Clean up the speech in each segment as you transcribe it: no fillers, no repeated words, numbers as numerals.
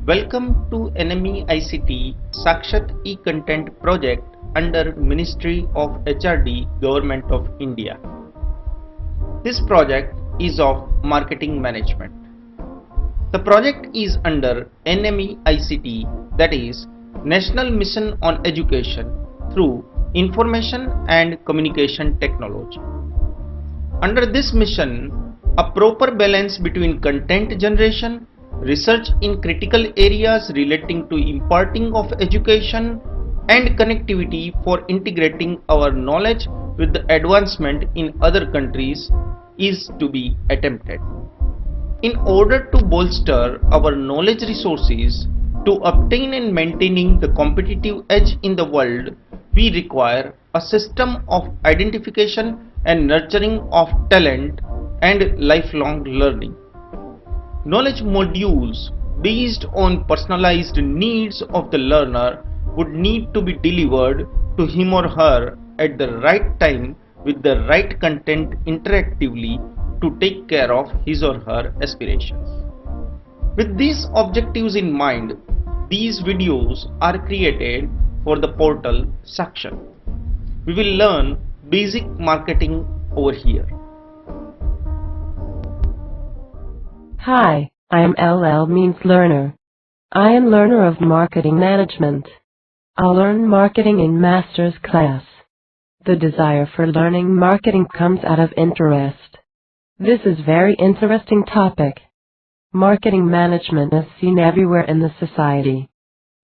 Welcome to NME ICT Sakshat e-content project under Ministry of HRD Government of India. This project is of marketing management. The project is under NME ICT, that is National Mission on Education through Information and Communication Technology. Under this mission, a proper balance between content generation, research in critical areas relating to imparting of education, and connectivity for integrating our knowledge with the advancement in other countries is to be attempted. In order to bolster our knowledge resources to obtain and maintaining the competitive edge in the world, we require a system of identification and nurturing of talent and lifelong learning. Knowledge modules based on personalized needs of the learner would need to be delivered to him or her at the right time with the right content interactively to take care of his or her aspirations. With these objectives in mind, these videos are created for the portal Sakshat. We will learn basic marketing over here. Hi, I am LL means learner. I am learner of marketing management. I'll learn marketing in master's class. The desire for learning marketing comes out of interest. This is very interesting topic. Marketing management is seen everywhere in the society.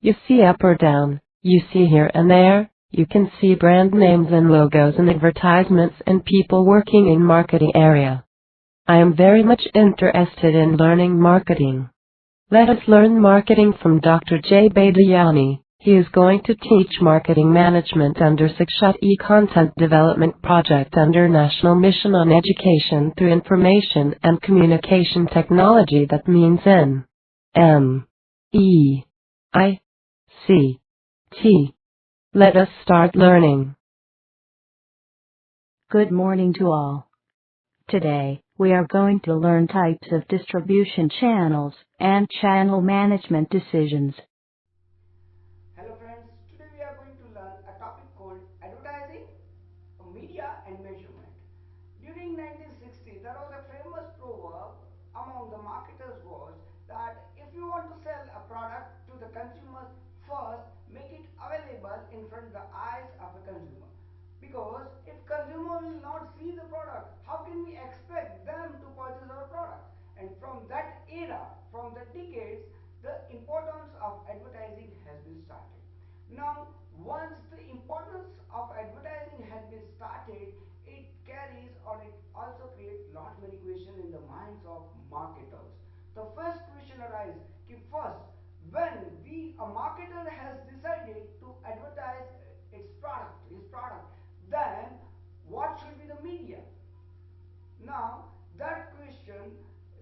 You see up or down, you see here and there, you can see brand names and logos and advertisements and people working in marketing area. I am very much interested in learning marketing. Let us learn marketing from Dr. Badiyani. He is going to teach marketing management under Sakshat e-content development project under National Mission on Education through Information and Communication Technology, that means N-M-E-I-C-T. Let us start learning. Good morning to all. Today, we are going to learn types of distribution channels and channel management decisions. Hello friends, today we are going to learn a topic called advertising, media and measurement. During 1960, there was a famous proverb among the marketers was that if you want to sell a product to the consumers, first make it available in front of the eyes of a consumer. Because if consumer will not see the product, how can we expect them to purchase our product? And from that era, from the decades, the importance of advertising has been started. Now, once the importance of advertising has been started, it carries or it also creates lot many questions in the minds of marketers. The first question arises, first, when a marketer has decided to advertise his product, then what should be the media? Now, that question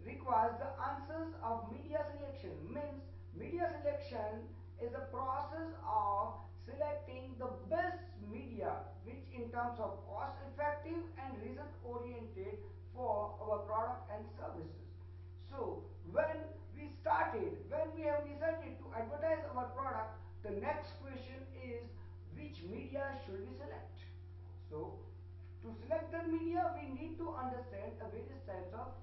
requires the answers of media selection. Means media selection is a process of selecting the best media which in terms of cost effective and result oriented for our product and services. So when we have decided to advertise our product, the next question is which media should we select? So to select the media, we need to understand the various types of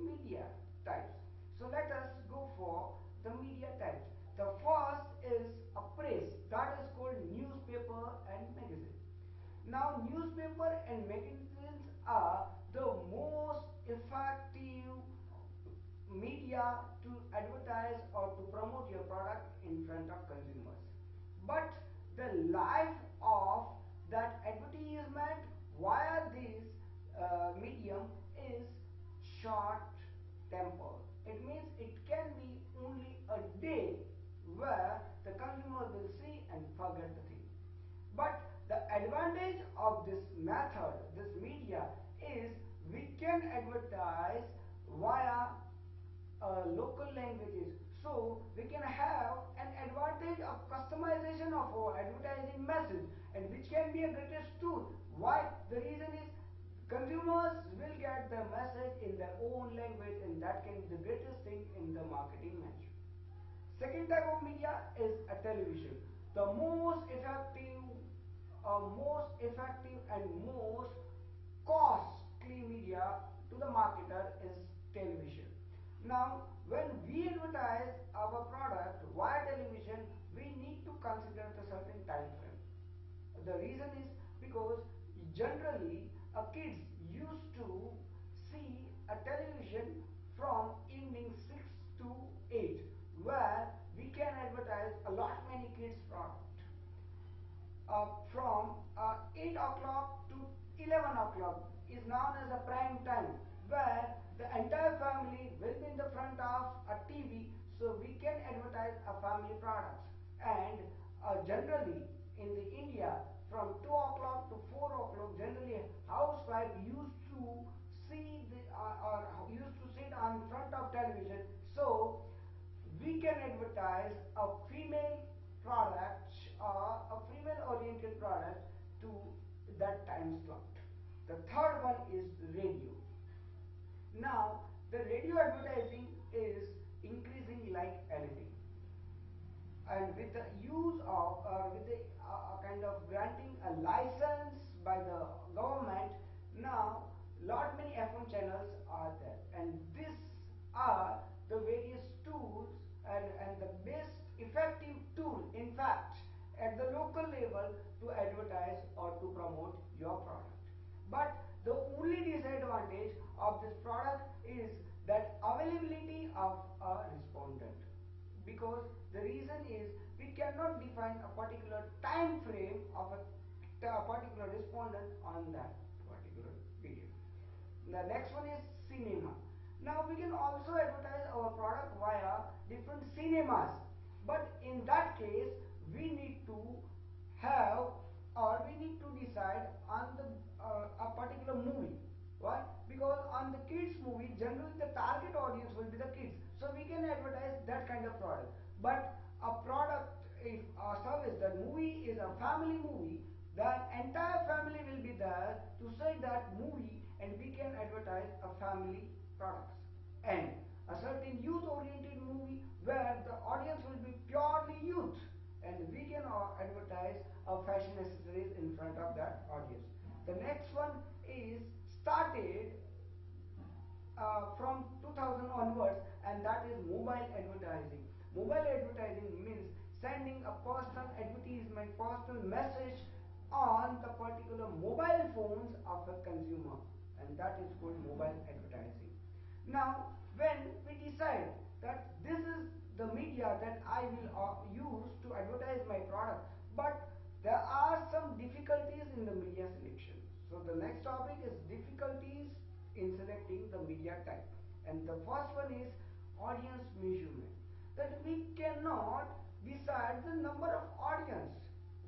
media types. So let us go for the media types. The first is a press, that is called newspaper and magazine. Now, newspaper and magazines are the most effective media to advertise or to promote your product in front of consumers. But the life of that advertisement via this medium is short temper. It means it can be only a day where the consumer will see and forget the thing. But the advantage of this method, this media, is we can advertise via local languages. So we can have an advantage of customization of our advertising message, and which can be a greatest tool. Why? The reason is consumers will get the message in their own language, and that can be the greatest thing in the marketing management. Second type of media is a television. The most effective and most costly media to the marketer is television. Now, when we advertise our product via television, we need to consider the certain time frame. The reason is because generally kids used to see a television from evening 6 to 8, where we can advertise a lot many kids product. From 8 o'clock to 11 o'clock is known as a prime time, where the entire family will be in the front of a TV, so we can advertise a family products. And generally in the India, from 2 o'clock to 4 o'clock, generally housewife used to see or used to sit on front of television, so we can advertise a female product or a female oriented product to that time slot. The third one is radio. Now the radio advertising is increasing like anything, and with the use of with the kind of granting a license by the government, now lot many FM channels are there, and these are the various tools and the best effective tool, in fact, at the local level to advertise or to promote your product. But the only disadvantage of this product is that availability of a respondent, because the reason is we cannot define a particular time frame of a particular respondent on that particular video. The next one is cinema. Now we can also advertise our product via different cinemas, but in that case we need to have or we need to decide on the a particular movie. Why? Because on the kids movie, generally the target audience will be the kids, so we can advertise that kind of product. But a product, if a service, that movie is a family movie, the entire family will be there to see that movie, and we can advertise a family products. And a certain youth oriented movie where the audience will be purely youth, and we can advertise our fashion accessories in front of that audience. The next one is started from 2000 onwards, and that is mobile advertising. Mobile advertising means sending a personal advertisement, personal message on the particular mobile phones of a consumer, and that is called mobile advertising. Now, when we decide that this is the media that I will use to advertise my product, but there are some difficulties in the media selection. So the next topic is difficulties in selecting the media type. And the first one is audience measurement. That we cannot decide the number of audience.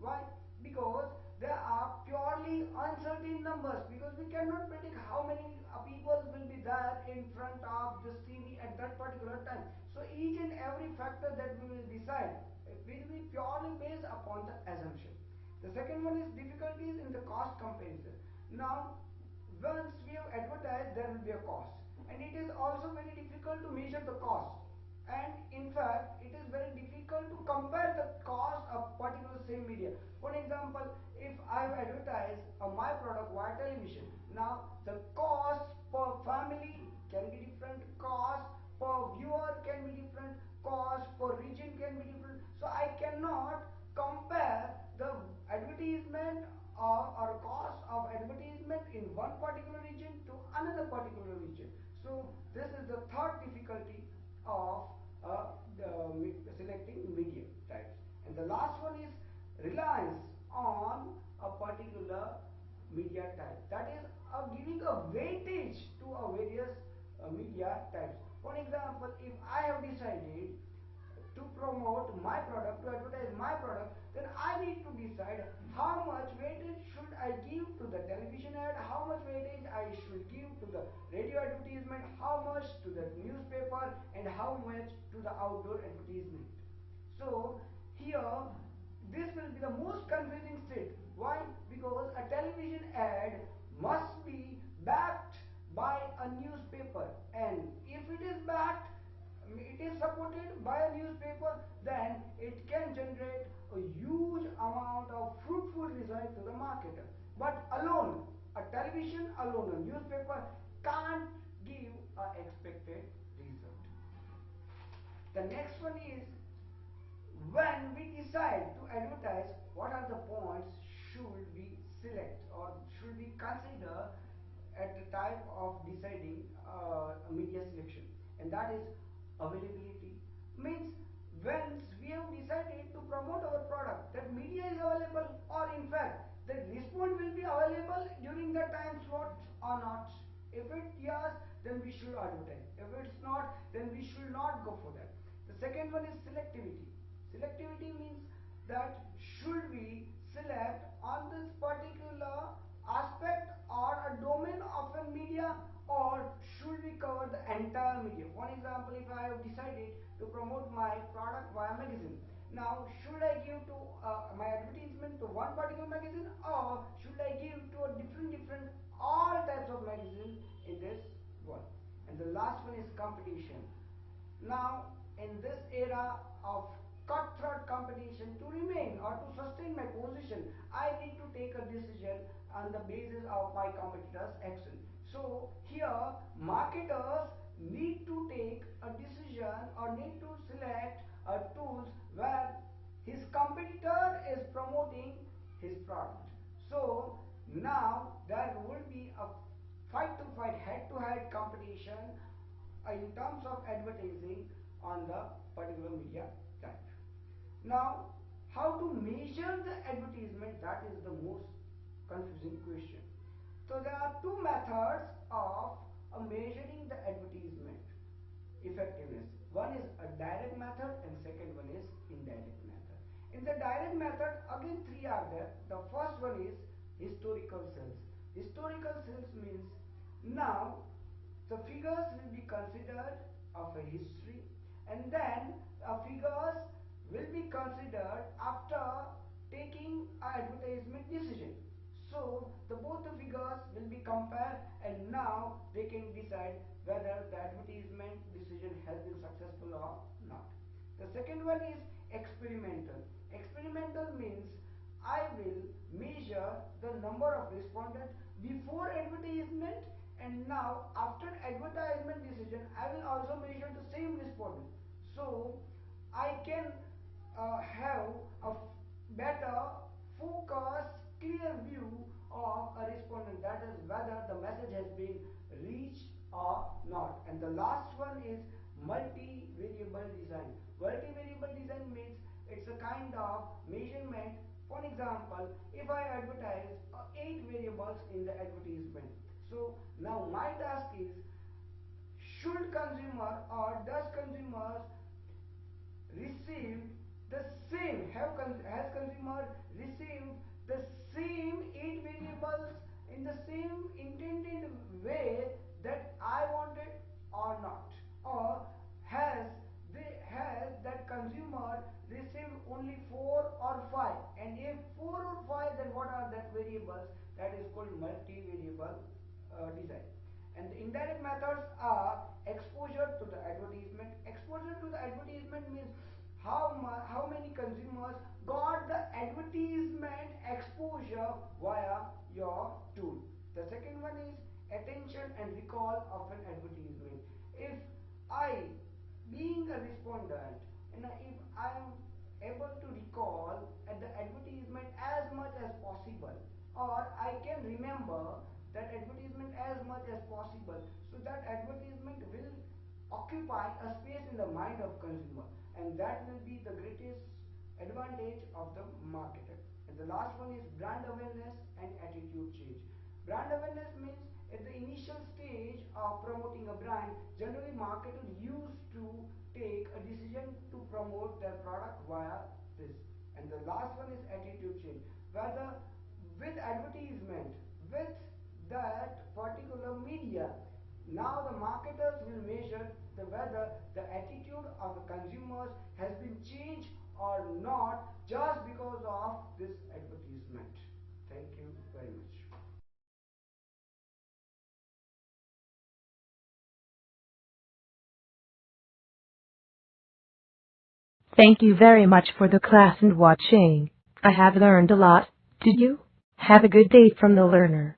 Why? Because there are purely uncertain numbers, because we cannot predict how many people will be there in front of this TV at that particular time. So each and every factor that we will decide, it will be purely based upon the assumption. The second one is difficulties in the cost comparison. Now, once we have advertised, there will be a cost, and it is also very difficult to measure the cost. And in fact, it is very difficult to compare the cost of particular same media. For example, if I advertise my product via television, now the cost per family can be different, cost per viewer can be different, cost per region can be different. So I cannot compare the advertisement or cost of advertisement in one particular region to another particular region. So this is the third difficulty of selecting media types. And the last one is reliance on a particular media type, that is giving a weightage to a various media types. For example, if I have decided to promote my product, to advertise my product, then I need to decide how much weightage should I give to the television ad, how much weightage I should give to the radio advertisement, how much to the newspaper, and how much to the outdoor advertisement. So here this will be the most confusing state. Why? Because a television ad must be backed by a newspaper, and if it is backed, it is supported by a newspaper, then it can generate a huge amount of fruitful result to the marketer. But alone, a television alone, a newspaper can't give a expected result. The next one is, when we decide to advertise, what are the points should we select or should we consider at the time of deciding a media selection? And that is availability. Means once we have decided to promote our product, that media is available, or in fact the response will be available during the time slot or not. If it's yes, then we should advertise. If it's not, then we should not go for that. The second one is selectivity. Selectivity means that should we select on this particular aspect or a domain of a media, or should we cover the entire media? For example, if I have decided to promote my product via magazine, now should I give to my advertisement to one particular magazine, or should I give to a different all types of magazine in this world? And the last one is competition. Now in this era of cutthroat competition, to remain or to sustain my position, I need to take a decision on the basis of my competitors' action. So here marketers need to take a decision or need to select tools where his competitor is promoting his product. So now there will be a fight to fight, head to head competition in terms of advertising on the particular media type. Now, how to measure the advertisement? That is the most confusing question. So there are two methods of measuring the advertisement effectiveness. One is a direct method and second one is indirect method. In the direct method, again three are there. The first one is historical sales. Historical sales means now the figures will be considered of a history, and then figures will be considered after taking an advertisement decision. So both the figures will be compared, and now they can decide whether the advertisement decision has been successful or not. The second one is experimental. Experimental means I will measure the number of respondents before advertisement, and now after advertisement decision I will also measure the same respondent. So I can have a better focused, clear view of a respondent, that is whether the message has been reached or not. And the last one is multi-variable design. Multi-variable design means it's a kind of measurement. For example, if I advertise 8 variables in the advertisement, so now my task is, should consumer or does consumers receive the same, has consumer received the same 8 variables in the same intended way that I wanted or not, or has that consumer received only 4 or 5, and if 4 or 5, then what are that variables? That is called multi-variable design. And the indirect methods are exposure to the advertisement. Exposure to the advertisement means how many consumers got the advertisement exposure via your tool. The second one is attention and recall of an advertisement. If I, being a respondent, and if I am able to recall at the advertisement as much as possible, or I can remember that advertisement as much as possible, so that advertisement will occupy a space in the mind of consumer, and that will be the greatest advantage of the marketer. And the last one is brand awareness and attitude change. Brand awareness means at the initial stage of promoting a brand, generally marketers used to take a decision to promote their product via this. And the last one is attitude change, whether with advertisement, with that particular media, now the marketers will measure whether the attitude of the consumers has been changed or not just because of this advertisement. Thank you very much. Thank you very much for the class and watching. I have learned a lot. Did you? Have a good day from the learner.